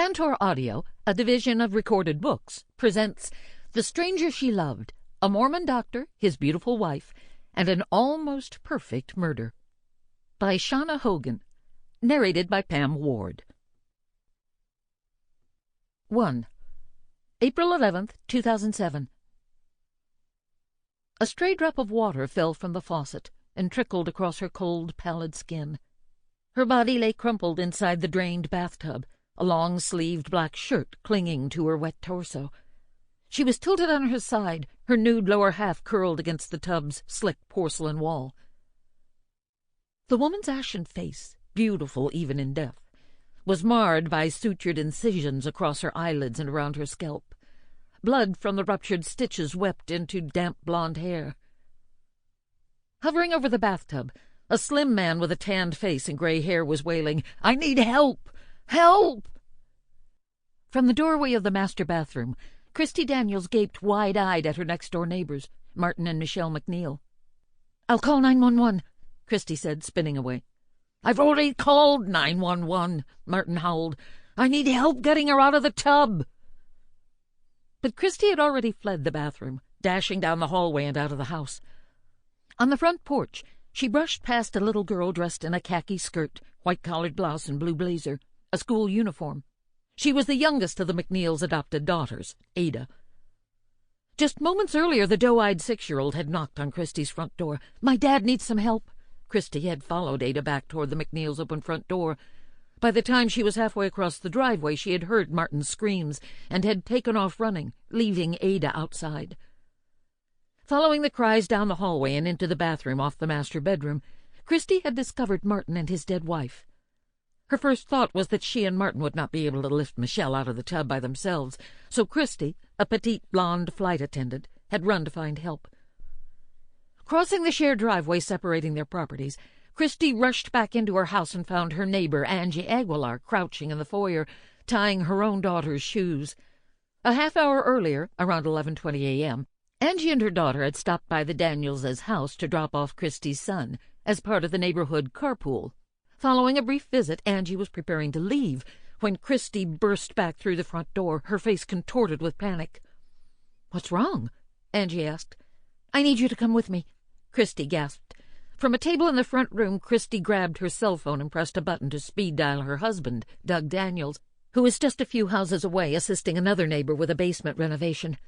Tantor Audio, a division of Recorded Books, presents The Stranger She Loved, a Mormon Doctor, His Beautiful Wife, and an Almost Perfect Murder, by Shanna Hogan, narrated by Pam Ward. 1. April 11th, 2007. A stray drop of water fell from the faucet and trickled across her cold, pallid skin. Her body lay crumpled inside the drained bathtub, a long-sleeved black shirt clinging to her wet torso. She was tilted on her side, her nude lower half curled against the tub's slick porcelain wall. The woman's ashen face, beautiful even in death, was marred by sutured incisions across her eyelids and around her scalp. Blood from the ruptured stitches wept into damp blonde hair. Hovering over the bathtub, a slim man with a tanned face and gray hair was wailing, "I need help! Help!" From the doorway of the master bathroom, Christy Daniels gaped wide-eyed at her next-door neighbors, Martin and Michele MacNeill. "I'll call 911, Christy said, spinning away. "I've already called 911, Martin howled. "I need help getting her out of the tub." But Christy had already fled the bathroom, dashing down the hallway and out of the house. On the front porch, she brushed past a little girl dressed in a khaki skirt, white-collared blouse, and blue blazer, a school uniform. She was the youngest of the MacNeills' adopted daughters, Ada. Just moments earlier, the doe-eyed 6-year-old had knocked on Christy's front door. "My dad needs some help." Christy had followed Ada back toward the MacNeills' open front door. By the time she was halfway across the driveway, she had heard Martin's screams and had taken off running, leaving Ada outside. Following the cries down the hallway and into the bathroom off the master bedroom, Christy had discovered Martin and his dead wife. Her first thought was that she and Martin would not be able to lift Michele out of the tub by themselves, so Christy, a petite blonde flight attendant, had run to find help. Crossing the shared driveway separating their properties, Christy rushed back into her house and found her neighbor, Angie Aguilar, crouching in the foyer, tying her own daughter's shoes. A half-hour earlier, around 11:20 a.m., Angie and her daughter had stopped by the Daniels' house to drop off Christy's son as part of the neighborhood carpool. Following a brief visit, Angie was preparing to leave when Christy burst back through the front door, her face contorted with panic. "What's wrong?" Angie asked. "I need you to come with me," Christy gasped. From a table in the front room, Christy grabbed her cell phone and pressed a button to speed-dial her husband, Doug Daniels, who was just a few houses away assisting another neighbor with a basement renovation.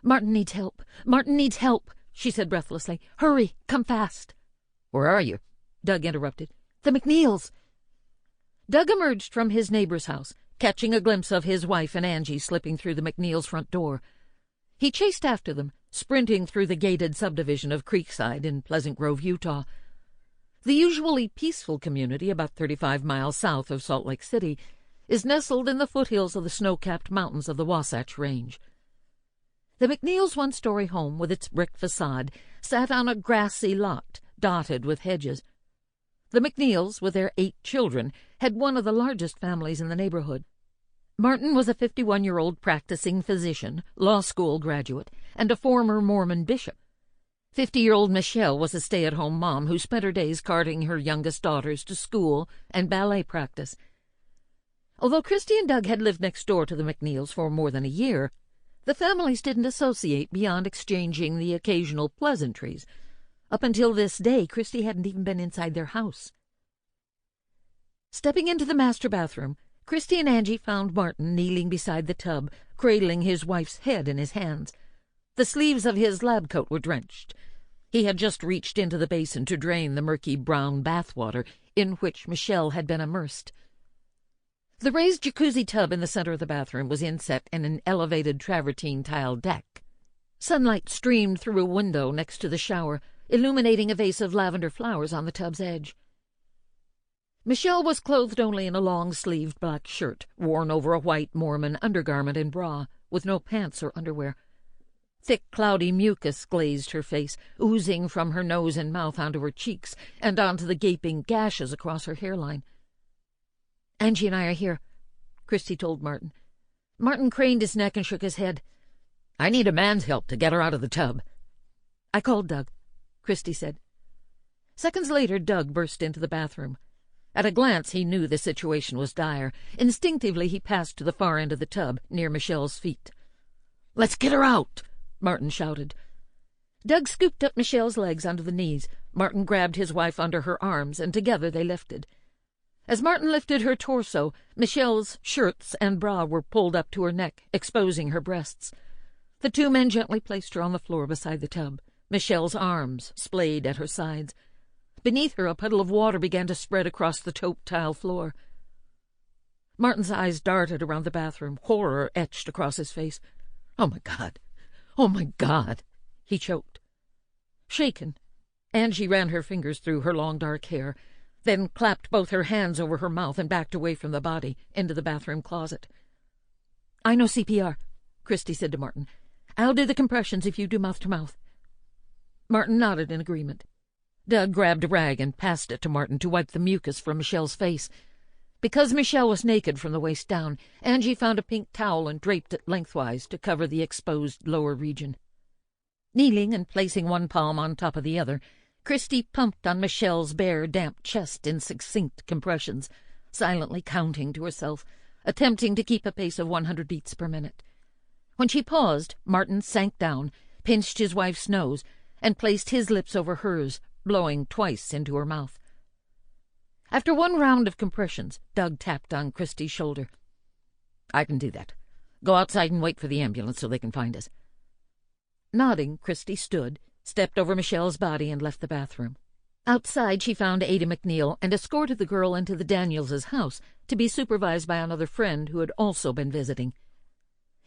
"Martin needs help. Martin needs help," she said breathlessly. "Hurry, come fast." "Where are you?" Doug interrupted. "The MacNeills." Doug emerged from his neighbor's house, catching a glimpse of his wife and Angie slipping through the MacNeills' front door. He chased after them, sprinting through the gated subdivision of Creekside in Pleasant Grove, Utah. The usually peaceful community, about 35 miles south of Salt Lake City, is nestled in the foothills of the snow-capped mountains of the Wasatch Range. The MacNeills' one-story home, with its brick facade, sat on a grassy lot dotted with hedges. The MacNeills, with their 8 children, had one of the largest families in the neighborhood. Martin was a 51-year-old practicing physician, law school graduate, and a former Mormon bishop. 50-year-old Michele was a stay-at-home mom who spent her days carting her youngest daughters to school and ballet practice. Although Christy and Doug had lived next door to the MacNeills for more than a year, the families didn't associate beyond exchanging the occasional pleasantries. Up until this day, Christy hadn't even been inside their house. Stepping into the master bathroom, Christy and Angie found Martin kneeling beside the tub, cradling his wife's head in his hands. The sleeves of his lab coat were drenched. He had just reached into the basin to drain the murky brown bathwater in which Michele had been immersed. The raised jacuzzi tub in the center of the bathroom was inset in an elevated travertine tile deck. Sunlight streamed through a window next to the shower, illuminating a vase of lavender flowers on the tub's edge. Michele was clothed only in a long-sleeved black shirt, worn over a white Mormon undergarment and bra, with no pants or underwear. Thick, cloudy mucus glazed her face, oozing from her nose and mouth onto her cheeks and onto the gaping gashes across her hairline. "Angie and I are here," Christy told Martin. Martin craned his neck and shook his head. "I need a man's help to get her out of the tub." "I called Doug," Christy said. Seconds later, Doug burst into the bathroom. At a glance he knew the situation was dire. Instinctively he passed to the far end of the tub, near Michelle's feet. "Let's get her out!" Martin shouted. Doug scooped up Michelle's legs onto the knees. Martin grabbed his wife under her arms, and together they lifted. As Martin lifted her torso, Michelle's shirts and bra were pulled up to her neck, exposing her breasts. The two men gently placed her on the floor beside the tub. Michelle's arms splayed at her sides. Beneath her, a puddle of water began to spread across the taupe tile floor. Martin's eyes darted around the bathroom, horror etched across his face. "Oh, my God! Oh, my God!" he choked. Shaken, Angie ran her fingers through her long dark hair, then clapped both her hands over her mouth and backed away from the body, into the bathroom closet. "I know CPR," Christy said to Martin. "I'll do the compressions if you do mouth-to-mouth." Martin nodded in agreement. Doug grabbed a rag and passed it to Martin to wipe the mucus from Michelle's face. Because Michelle was naked from the waist down, Angie found a pink towel and draped it lengthwise to cover the exposed lower region. Kneeling and placing one palm on top of the other, Christy pumped on Michelle's bare, damp chest in succinct compressions, silently counting to herself, attempting to keep a pace of 100 beats per minute. When she paused, Martin sank down, pinched his wife's nose, and placed his lips over hers, blowing twice into her mouth. After one round of compressions, Doug tapped on Christy's shoulder. "I can do that. Go outside and wait for the ambulance so they can find us." Nodding, Christy stood, stepped over Michelle's body, and left the bathroom. Outside, she found Ada MacNeill and escorted the girl into the Daniels' house to be supervised by another friend who had also been visiting.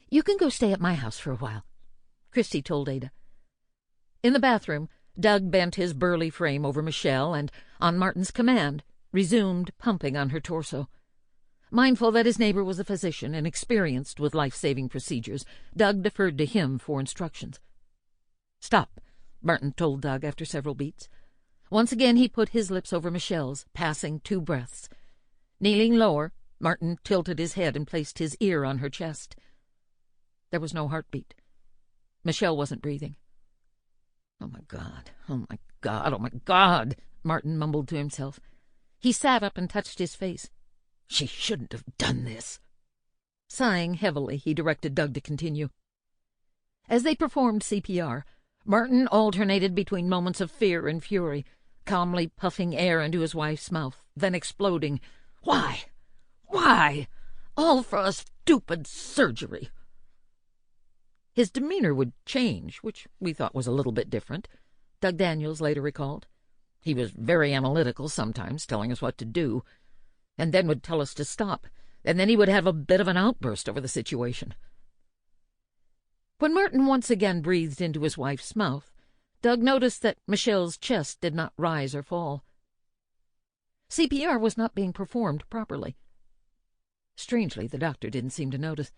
"You can go stay at my house for a while," Christy told Ada. In the bathroom, Doug bent his burly frame over Michelle and, on Martin's command, resumed pumping on her torso. Mindful that his neighbor was a physician and experienced with life-saving procedures, Doug deferred to him for instructions. "Stop," Martin told Doug after several beats. Once again he put his lips over Michelle's, passing 2 breaths. Kneeling lower, Martin tilted his head and placed his ear on her chest. There was no heartbeat. Michelle wasn't breathing. "Oh, my God, oh, my God, oh, my God," Martin mumbled to himself. He sat up and touched his face. "She shouldn't have done this." Sighing heavily, he directed Doug to continue. As they performed CPR, Martin alternated between moments of fear and fury, calmly puffing air into his wife's mouth, then exploding. "Why? Why? All for a stupid surgery." His demeanor would change, which we thought was a little bit different, Doug Daniels later recalled. He was very analytical sometimes, telling us what to do, and then would tell us to stop, and then he would have a bit of an outburst over the situation. When Martin once again breathed into his wife's mouth, Doug noticed that Michelle's chest did not rise or fall. CPR was not being performed properly. Strangely, the doctor didn't seem to notice.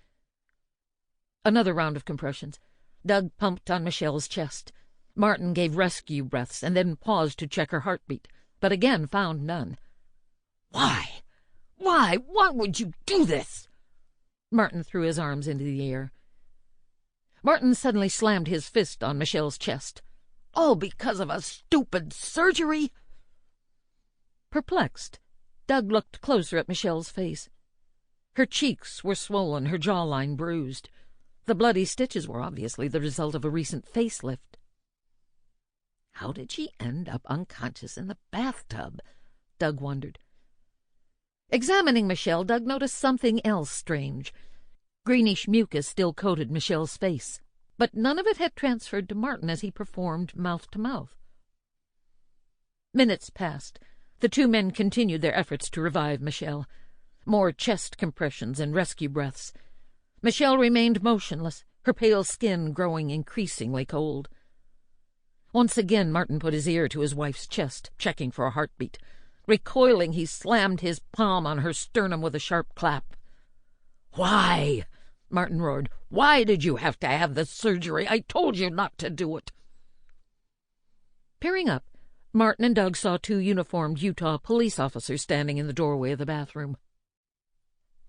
Another round of compressions. Doug pumped on Michelle's chest. Martin gave rescue breaths and then paused to check her heartbeat, but again found none. "Why? Why? Why would you do this?" Martin threw his arms into the air. Martin suddenly slammed his fist on Michelle's chest. "All because of a stupid surgery?" Perplexed, Doug looked closer at Michelle's face. Her cheeks were swollen, her jawline bruised. The bloody stitches were obviously the result of a recent facelift. How did she end up unconscious in the bathtub? Doug wondered. Examining Michelle, Doug noticed something else strange. Greenish mucus still coated Michelle's face, but none of it had transferred to Martin as he performed mouth-to-mouth. Minutes passed. The two men continued their efforts to revive Michelle. More chest compressions and rescue breaths. Michelle remained motionless, her pale skin growing increasingly cold. Once again Martin put his ear to his wife's chest, checking for a heartbeat. Recoiling, he slammed his palm on her sternum with a sharp clap. "Why?" Martin roared. "Why did you have to have the surgery? I told you not to do it." Peering up, Martin and Doug saw two uniformed Utah police officers standing in the doorway of the bathroom.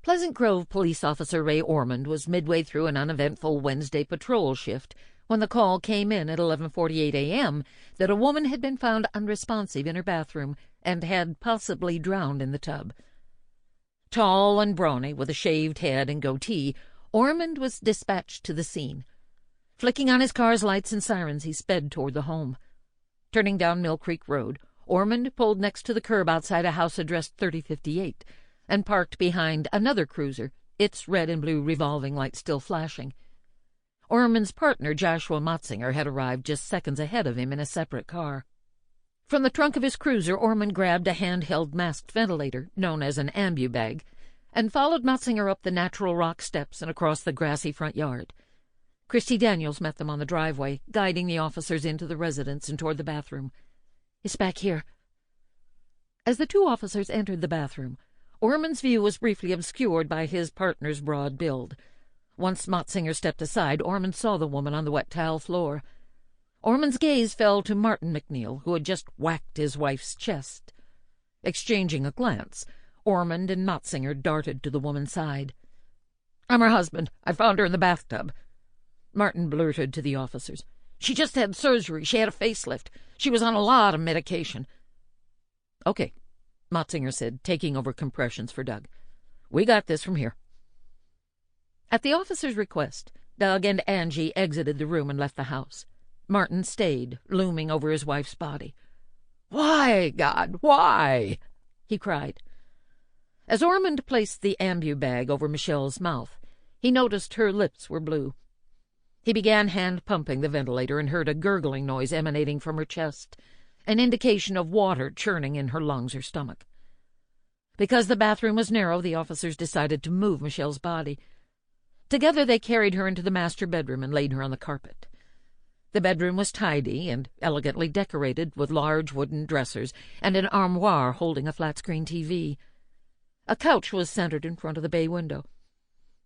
Pleasant Grove police officer Ray Ormond was midway through an uneventful Wednesday patrol shift when the call came in at 11:48 a.m. that a woman had been found unresponsive in her bathroom and had possibly drowned in the tub. Tall and brawny, with a shaved head and goatee, Ormond was dispatched to the scene. Flicking on his car's lights and sirens, he sped toward the home. Turning down Mill Creek Road, Ormond pulled next to the curb outside a house addressed 3058 and parked behind another cruiser, its red and blue revolving light still flashing. Ormond's partner, Joshua Motzinger, had arrived just seconds ahead of him in a separate car. From the trunk of his cruiser, Ormond grabbed a handheld masked ventilator, known as an ambu-bag, and followed Motzinger up the natural rock steps and across the grassy front yard. Christy Daniels met them on the driveway, guiding the officers into the residence and toward the bathroom. "It's back here." As the two officers entered the bathroom, Ormond's view was briefly obscured by his partner's broad build. Once Motzinger stepped aside, Ormond saw the woman on the wet tile floor. Ormond's gaze fell to Martin MacNeill, who had just whacked his wife's chest. Exchanging a glance, Ormond and Motzinger darted to the woman's side. "I'm her husband. I found her in the bathtub." Martin blurted to the officers. "She just had surgery. She had a facelift. She was on a lot of medication." "Okay," Motzinger said, taking over compressions for Doug. "We got this from here." At the officer's request, Doug and Angie exited the room and left the house. Martin stayed, looming over his wife's body. "Why, God, why?" he cried. As Ormond placed the ambu-bag over Michelle's mouth, he noticed her lips were blue. He began hand-pumping the ventilator and heard a gurgling noise emanating from her chest, an indication of water churning in her lungs or stomach. Because the bathroom was narrow, the officers decided to move Michelle's body. Together they carried her into the master bedroom and laid her on the carpet. The bedroom was tidy and elegantly decorated with large wooden dressers and an armoire holding a flat-screen TV. A couch was centered in front of the bay window.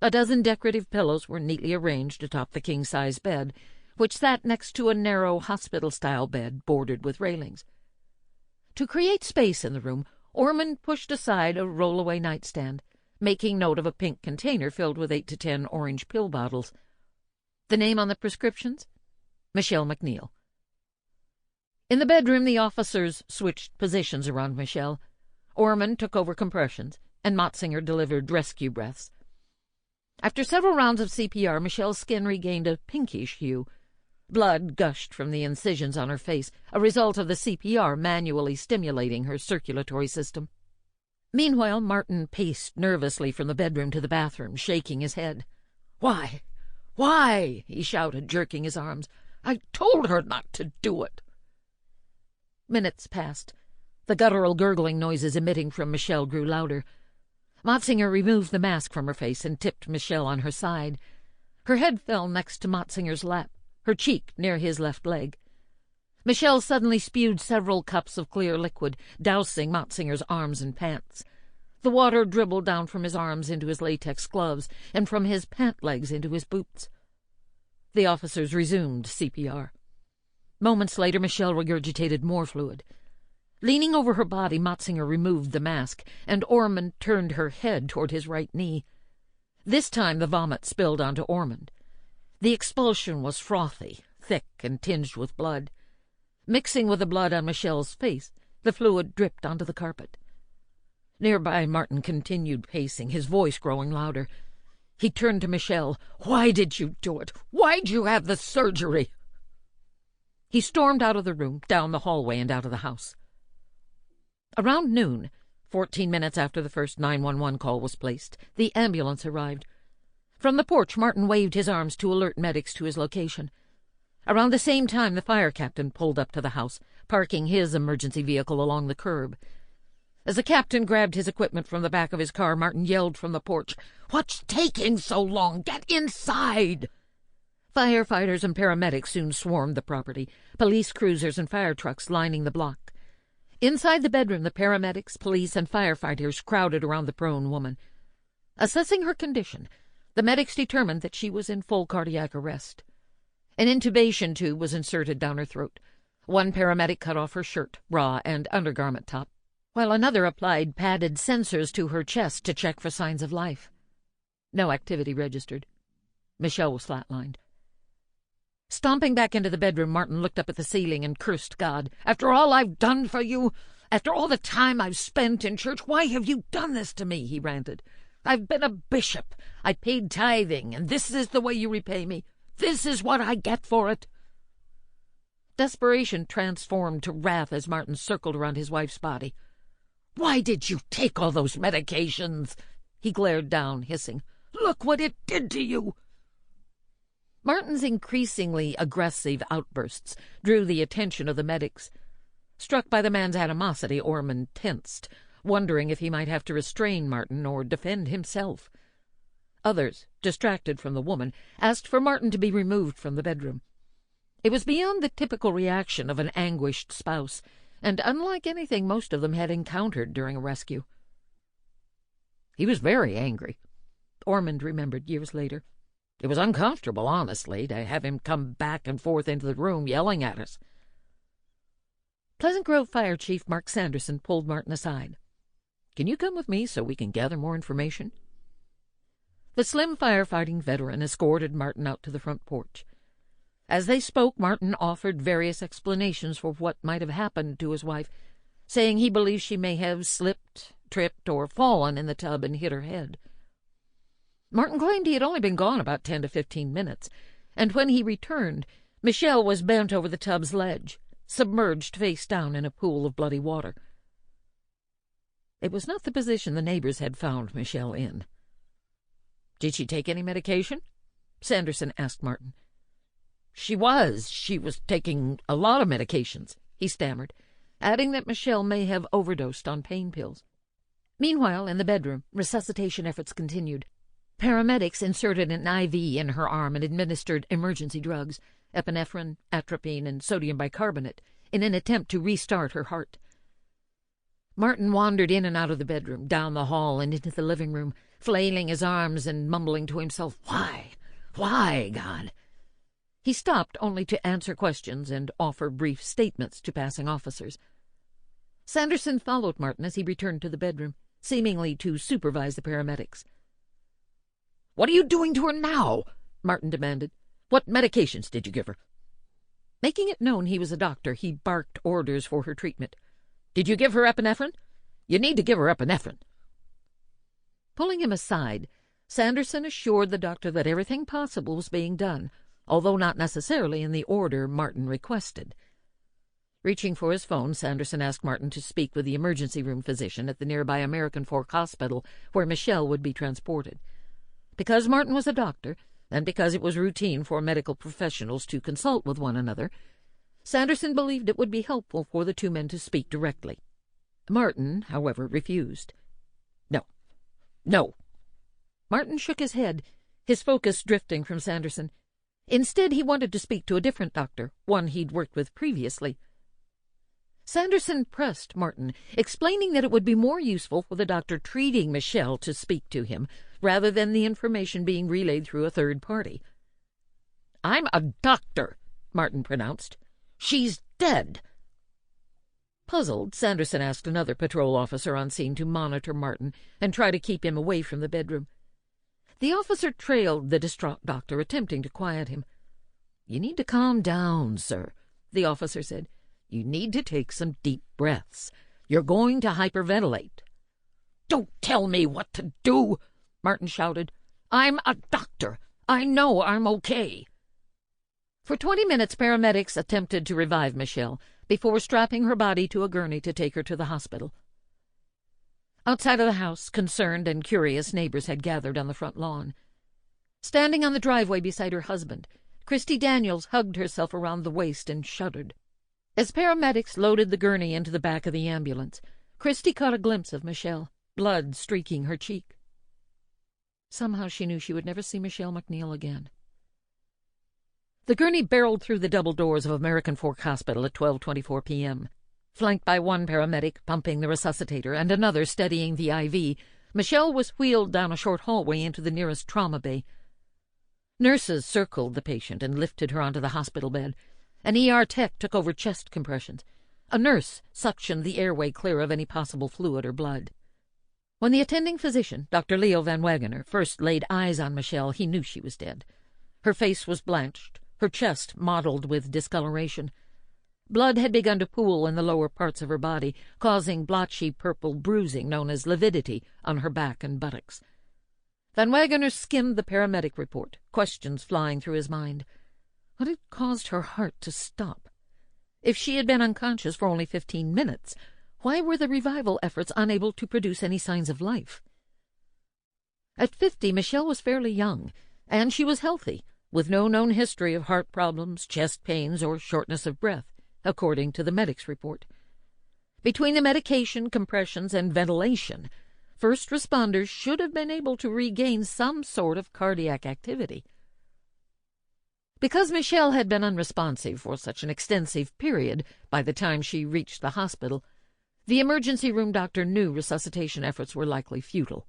A dozen decorative pillows were neatly arranged atop the king-size bed, which sat next to a narrow hospital-style bed bordered with railings. To create space in the room, Ormond pushed aside a roll-away nightstand, making note of a pink container filled with 8 to 10 orange pill bottles. The name on the prescriptions? Michele MacNeill. In the bedroom, the officers switched positions around Michelle. Ormond took over compressions, and Motzinger delivered rescue breaths. After several rounds of CPR, Michelle's skin regained a pinkish hue. Blood gushed from the incisions on her face, a result of the CPR manually stimulating her circulatory system. Meanwhile, Martin paced nervously from the bedroom to the bathroom, shaking his head. "Why? Why?" he shouted, jerking his arms. "I told her not to do it." Minutes passed. The guttural gurgling noises emitting from Michelle grew louder. Motzinger removed the mask from her face and tipped Michelle on her side. Her head fell next to Motzinger's lap, her cheek near his left leg. Michelle suddenly spewed several cups of clear liquid, dousing Motzinger's arms and pants. The water dribbled down from his arms into his latex gloves and from his pant legs into his boots. The officers resumed CPR. Moments later, Michelle regurgitated more fluid. Leaning over her body, Motzinger removed the mask, and Ormond turned her head toward his right knee. This time the vomit spilled onto Ormond. The expulsion was frothy, thick, and tinged with blood. Mixing with the blood on Michelle's face, the fluid dripped onto the carpet. Nearby, Martin continued pacing, his voice growing louder. He turned to Michelle. "Why did you do it? Why'd you have the surgery?" He stormed out of the room, down the hallway, and out of the house. Around noon, 14 minutes after the first 911 call was placed, the ambulance arrived. From the porch, Martin waved his arms to alert medics to his location. Around the same time, the fire captain pulled up to the house, parking his emergency vehicle along the curb. As the captain grabbed his equipment from the back of his car, Martin yelled from the porch, "What's taking so long? Get inside!" Firefighters and paramedics soon swarmed the property, police cruisers and fire trucks lining the block. Inside the bedroom, the paramedics, police, and firefighters crowded around the prone woman. Assessing her condition, the medics determined that she was in full cardiac arrest. An intubation tube was inserted down her throat. One paramedic cut off her shirt, bra, and undergarment top, while another applied padded sensors to her chest to check for signs of life. No activity registered. Michelle was flatlined. Stomping back into the bedroom, Martin looked up at the ceiling and cursed God. "After all I've done for you, after all the time I've spent in church, why have you done this to me?" he ranted. "I've been a bishop. I paid tithing, and this is the way you repay me. This is what I get for it." Desperation transformed to wrath as Martin circled around his wife's body. "Why did you take all those medications?" He glared down, hissing. "Look what it did to you." Martin's increasingly aggressive outbursts drew the attention of the medics. Struck by the man's animosity, Ormond tensed, wondering if he might have to restrain Martin or defend himself. Others, distracted from the woman, asked for Martin to be removed from the bedroom. It was beyond the typical reaction of an anguished spouse, and unlike anything most of them had encountered during a rescue. He was very angry, Ormond remembered years later. It was uncomfortable, honestly, to have him come back and forth into the room yelling at us. Pleasant Grove Fire Chief Mark Sanderson pulled Martin aside. "Can you come with me so we can gather more information?" The slim firefighting veteran escorted Martin out to the front porch. As they spoke, Martin offered various explanations for what might have happened to his wife, saying he believed she may have slipped, tripped, or fallen in the tub and hit her head. Martin claimed he had only been gone about 10 to 15 minutes, and when he returned, Michele was bent over the tub's ledge, submerged face down in a pool of bloody water. It was not the position the neighbors had found Michele in. "Did she take any medication?" Sanderson asked Martin. She was taking a lot of medications," he stammered, adding that Michele may have overdosed on pain pills. Meanwhile, in the bedroom, resuscitation efforts continued. Paramedics inserted an IV in her arm and administered emergency drugs, epinephrine, atropine, and sodium bicarbonate, in an attempt to restart her heart. Martin wandered in and out of the bedroom, down the hall and into the living room, flailing his arms and mumbling to himself, "Why? Why, God?" He stopped only to answer questions and offer brief statements to passing officers. Sanderson followed Martin as he returned to the bedroom, seemingly to supervise the paramedics. "What are you doing to her now?" Martin demanded. "What medications did you give her?" Making it known he was a doctor, he barked orders for her treatment. "Did you give her epinephrine? You need to give her epinephrine." Pulling him aside, Sanderson assured the doctor that everything possible was being done, although not necessarily in the order Martin requested. Reaching for his phone, Sanderson asked Martin to speak with the emergency room physician at the nearby American Fork Hospital, where Michele would be transported. Because Martin was a doctor, and because it was routine for medical professionals to consult with one another, Sanderson believed it would be helpful for the two men to speak directly. Martin, however, refused. No. Martin shook his head, his focus drifting from Sanderson. Instead, he wanted to speak to a different doctor, one he'd worked with previously. Sanderson pressed Martin, explaining that it would be more useful for the doctor treating Michele to speak to him, rather than the information being relayed through a third party. "I'm a doctor," Martin pronounced. "She's dead." Puzzled, Sanderson asked another patrol officer on scene to monitor Martin and try to keep him away from the bedroom. The officer trailed the distraught doctor, attempting to quiet him. "You need to calm down, sir," the officer said. "You need to take some deep breaths. You're going to hyperventilate." "Don't tell me what to do," Martin shouted. "I'm a doctor. I know I'm okay." For 20 minutes, paramedics attempted to revive Michele before strapping her body to a gurney to take her to the hospital. Outside of the house, concerned and curious neighbors had gathered on the front lawn. Standing on the driveway beside her husband, Christy Daniels hugged herself around the waist and shuddered. As paramedics loaded the gurney into the back of the ambulance, Christy caught a glimpse of Michele, blood streaking her cheek. Somehow she knew she would never see Michele MacNeill again. The gurney barreled through the double doors of American Fork Hospital at 12:24 p.m. Flanked by one paramedic pumping the resuscitator and another steadying the IV, Michele was wheeled down a short hallway into the nearest trauma bay. Nurses circled the patient and lifted her onto the hospital bed. An ER tech took over chest compressions. A nurse suctioned the airway clear of any possible fluid or blood. When the attending physician, Dr. Leo Van Wagener, first laid eyes on Michele, he knew she was dead. Her face was blanched, her chest mottled with discoloration. Blood had begun to pool in the lower parts of her body, causing blotchy purple bruising known as lividity on her back and buttocks. Van Wagener skimmed the paramedic report, questions flying through his mind. What had caused her heart to stop? If she had been unconscious for only 15 minutes, why were the revival efforts unable to produce any signs of life? At 50, Michele was fairly young, and she was healthy, with no known history of heart problems, chest pains, or shortness of breath, according to the medic's report. Between the medication, compressions, and ventilation, first responders should have been able to regain some sort of cardiac activity. Because Michele had been unresponsive for such an extensive period by the time she reached the hospital, the emergency room doctor knew resuscitation efforts were likely futile.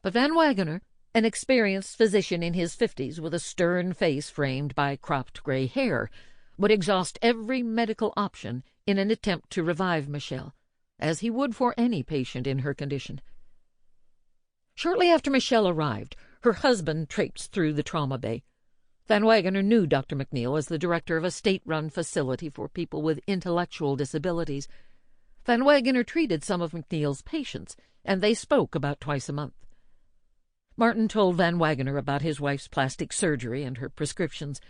But Van Wagener, an experienced physician in his 50s with a stern face framed by cropped gray hair, would exhaust every medical option in an attempt to revive Michele, as he would for any patient in her condition. Shortly after Michele arrived, her husband traipsed through the trauma bay. Van Wagener knew Dr. MacNeill as the director of a state-run facility for people with intellectual disabilities. Van Wagener treated some of MacNeill's patients, and they spoke about twice a month. Martin told Van Wagener about his wife's plastic surgery and her prescriptions.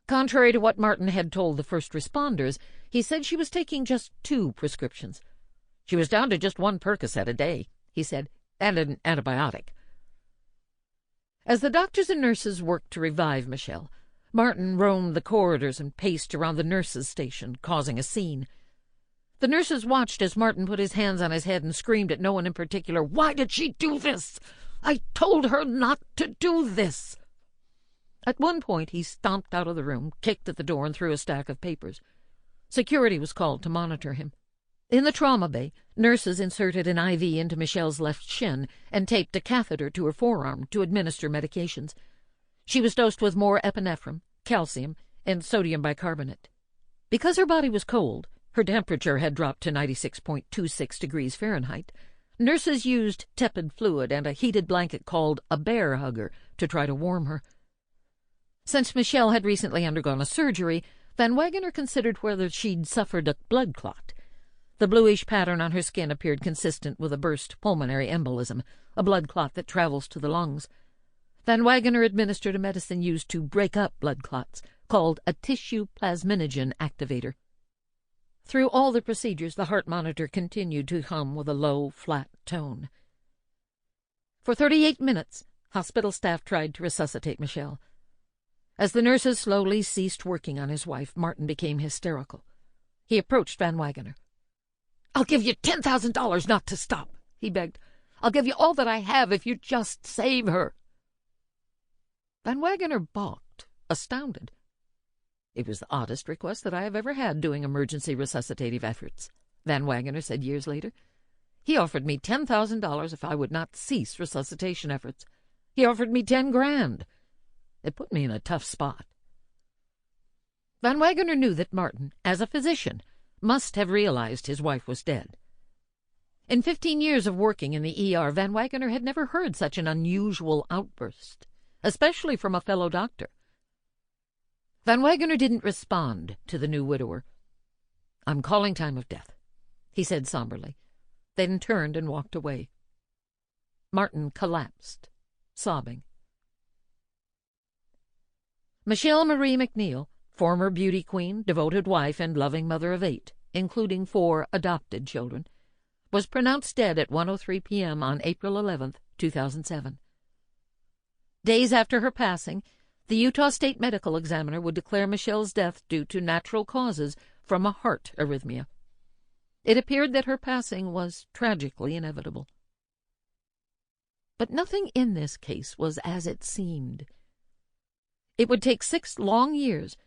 Contrary to what Martin had told the first responders, he said she was taking just 2 prescriptions. She was down to just 1 Percocet a day, he said, and an antibiotic. As the doctors and nurses worked to revive Michele, Martin roamed the corridors and paced around the nurses' station, causing a scene. The nurses watched as Martin put his hands on his head and screamed at no one in particular, "Why did she do this? I told her not to do this!" At one point, he stomped out of the room, kicked at the door, and threw a stack of papers. Security was called to monitor him. In the trauma bay, nurses inserted an IV into Michele's left shin and taped a catheter to her forearm to administer medications. She was dosed with more epinephrine, calcium, and sodium bicarbonate. Because her body was cold, her temperature had dropped to 96.26 degrees Fahrenheit, nurses used tepid fluid and a heated blanket called a bear hugger to try to warm her. Since Michele had recently undergone a surgery, Van Wagener considered whether she'd suffered a blood clot. The bluish pattern on her skin appeared consistent with a burst pulmonary embolism, a blood clot that travels to the lungs. Van Wagener administered a medicine used to break up blood clots, called a tissue plasminogen activator. Through all the procedures, the heart monitor continued to hum with a low, flat tone. For 38 minutes, hospital staff tried to resuscitate Michele. As the nurses slowly ceased working on his wife, Martin became hysterical. He approached Van Wagener. "I'll give you $10,000 not to stop," he begged. "I'll give you all that I have if you just save her." Van Wagener balked, astounded. "It was the oddest request that I have ever had doing emergency resuscitative efforts," Van Wagener said years later. "He offered me $10,000 if I would not cease resuscitation efforts. He offered me $10,000. It put me in a tough spot." Van Wagener knew that Martin, as a physician, must have realized his wife was dead. In 15 years of working in the ER, Van Wagener had never heard such an unusual outburst, especially from a fellow doctor. Van Wagener didn't respond to the new widower. "I'm calling time of death," he said somberly, then turned and walked away. Martin collapsed, sobbing. Michele Marie MacNeill, former beauty queen, devoted wife, and loving mother of 8, including 4 adopted children, was pronounced dead at 1:03 p.m. on April 11, 2007. Days after her passing, the Utah State Medical Examiner would declare Michele's death due to natural causes from a heart arrhythmia. It appeared that her passing was tragically inevitable. But nothing in this case was as it seemed. It would take 6 long years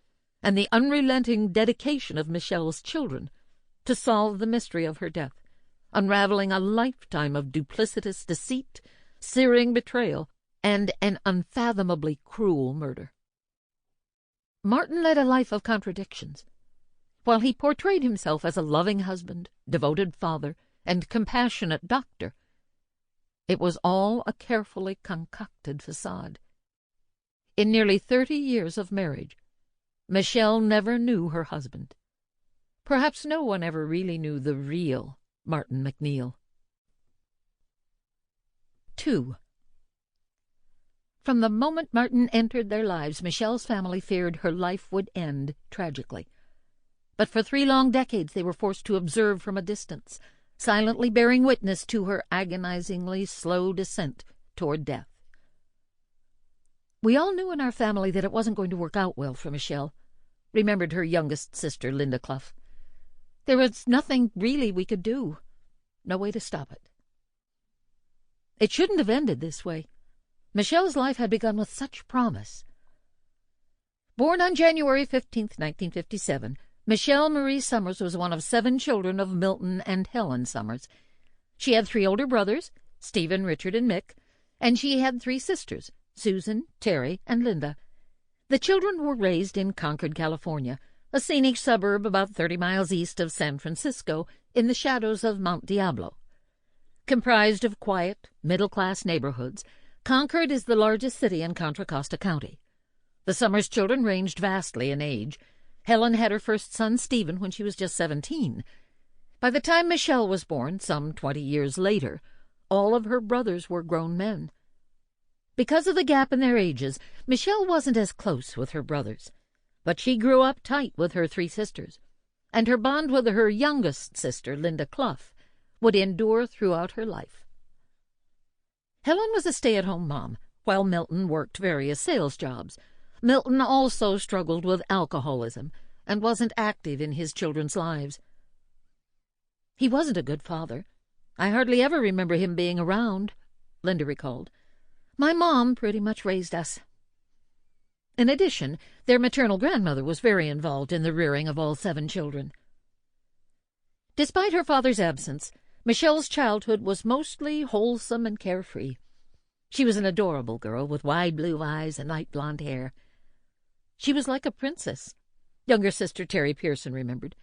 and the unrelenting dedication of Michele's children to solve the mystery of her death, unraveling a lifetime of duplicitous deceit, searing betrayal, and an unfathomably cruel murder. Martin led a life of contradictions. While he portrayed himself as a loving husband, devoted father, and compassionate doctor, it was all a carefully concocted facade. In nearly 30 years of marriage, Michele never knew her husband. Perhaps no one ever really knew the real Martin MacNeill. 2. From the moment Martin entered their lives, Michele's family feared her life would end tragically. But for 3 long decades they were forced to observe from a distance, silently bearing witness to her agonizingly slow descent toward death. We all knew in our family that it wasn't going to work out well for Michele, remembered her youngest sister, Linda Clough. There was nothing really we could do, no way to stop it. It shouldn't have ended this way. Michele's life had begun with such promise. Born on January 15, 1957, Michele Marie Summers was one of 7 children of Milton and Helen Summers. She had 3 older brothers, Stephen, Richard, and Mick, and she had 3 sisters, Susan, Terry, and Linda. The children were raised in Concord, California, a scenic suburb about 30 miles east of San Francisco in the shadows of Mount Diablo. Comprised of quiet, middle-class neighborhoods, Concord is the largest city in Contra Costa County. The Summers children ranged vastly in age. Helen had her first son, Stephen, when she was just 17. By the time Michele was born, some 20 years later, all of her brothers were grown men. Because of the gap in their ages, Michele wasn't as close with her brothers, but she grew up tight with her 3 sisters, and her bond with her youngest sister, Linda Clough, would endure throughout her life. Helen was a stay-at-home mom, while Milton worked various sales jobs. Milton also struggled with alcoholism and wasn't active in his children's lives. He wasn't a good father. I hardly ever remember him being around, Linda recalled. My mom pretty much raised us. In addition, their maternal grandmother was very involved in the rearing of all 7 children. Despite her father's absence, Michele's childhood was mostly wholesome and carefree. She was an adorable girl with wide blue eyes and light blonde hair. She was like a princess, younger sister Terry Pearson remembered.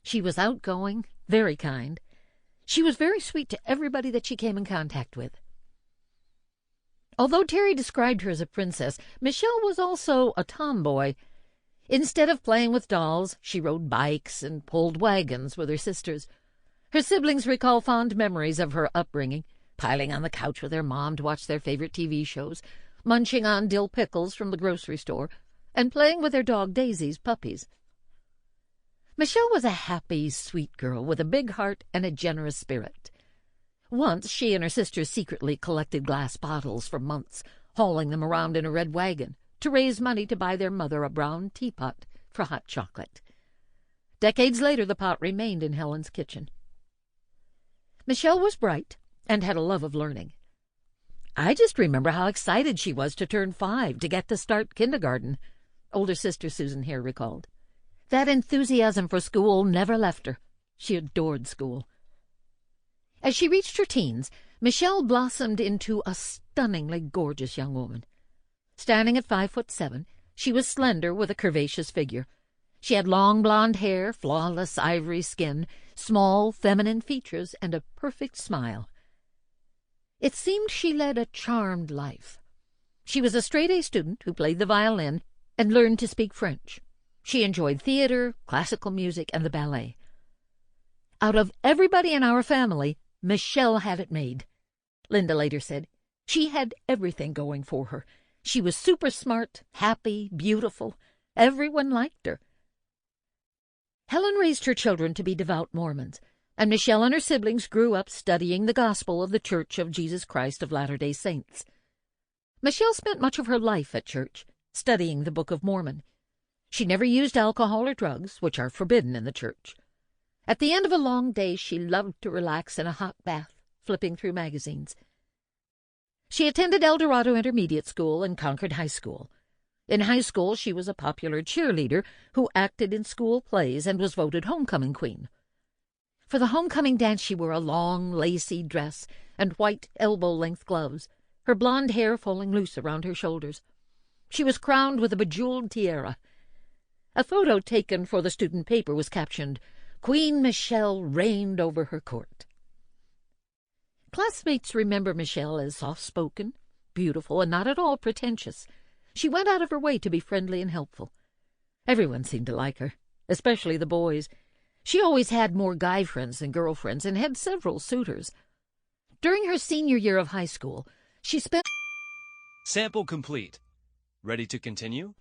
She was outgoing, very kind. She was very sweet to everybody that she came in contact with. Although Terry described her as a princess, Michele was also a tomboy. Instead of playing with dolls, she rode bikes and pulled wagons with her sisters. Her siblings recall fond memories of her upbringing, piling on the couch with their mom to watch their favorite TV shows, munching on dill pickles from the grocery store, and playing with their dog Daisy's puppies. Michele was a happy, sweet girl with a big heart and a generous spirit. Once she and her sisters secretly collected glass bottles for months, hauling them around in a red wagon to raise money to buy their mother a brown teapot for hot chocolate. Decades later, the pot remained in Helen's kitchen. Michele was bright and had a love of learning. I just remember how excited she was to turn 5 to get to start kindergarten, older sister Susan Hare recalled. That enthusiasm for school never left her. She adored school. As she reached her teens, Michele blossomed into a stunningly gorgeous young woman. Standing at 5'7", she was slender with a curvaceous figure. She had long blonde hair, flawless ivory skin, small feminine features, and a perfect smile. It seemed she led a charmed life. She was a straight-A student who played the violin and learned to speak French. She enjoyed theater, classical music, and the ballet. Out of everybody in our family, Michele had it made, Linda later said. She had everything going for her. She was super smart, happy, beautiful. Everyone liked her. Helen raised her children to be devout Mormons, and Michele and her siblings grew up studying the gospel of the Church of Jesus Christ of Latter-day Saints. Michele spent much of her life at church, studying the Book of Mormon. She never used alcohol or drugs, which are forbidden in the church. At the end of a long day, she loved to relax in a hot bath, flipping through magazines. She attended El Dorado Intermediate School and Concord High School. In high school, she was a popular cheerleader who acted in school plays and was voted homecoming queen. For the homecoming dance, she wore a long, lacy dress and white elbow-length gloves, her blonde hair falling loose around her shoulders. She was crowned with a bejeweled tiara. A photo taken for the student paper was captioned, "Queen Michele reigned over her court." Classmates remember Michele as soft-spoken, beautiful, and not at all pretentious. She went out of her way to be friendly and helpful. Everyone seemed to like her, especially the boys. She always had more guy friends than girlfriends and had several suitors. During her senior year of high school, she spent... Sample complete. Ready to continue?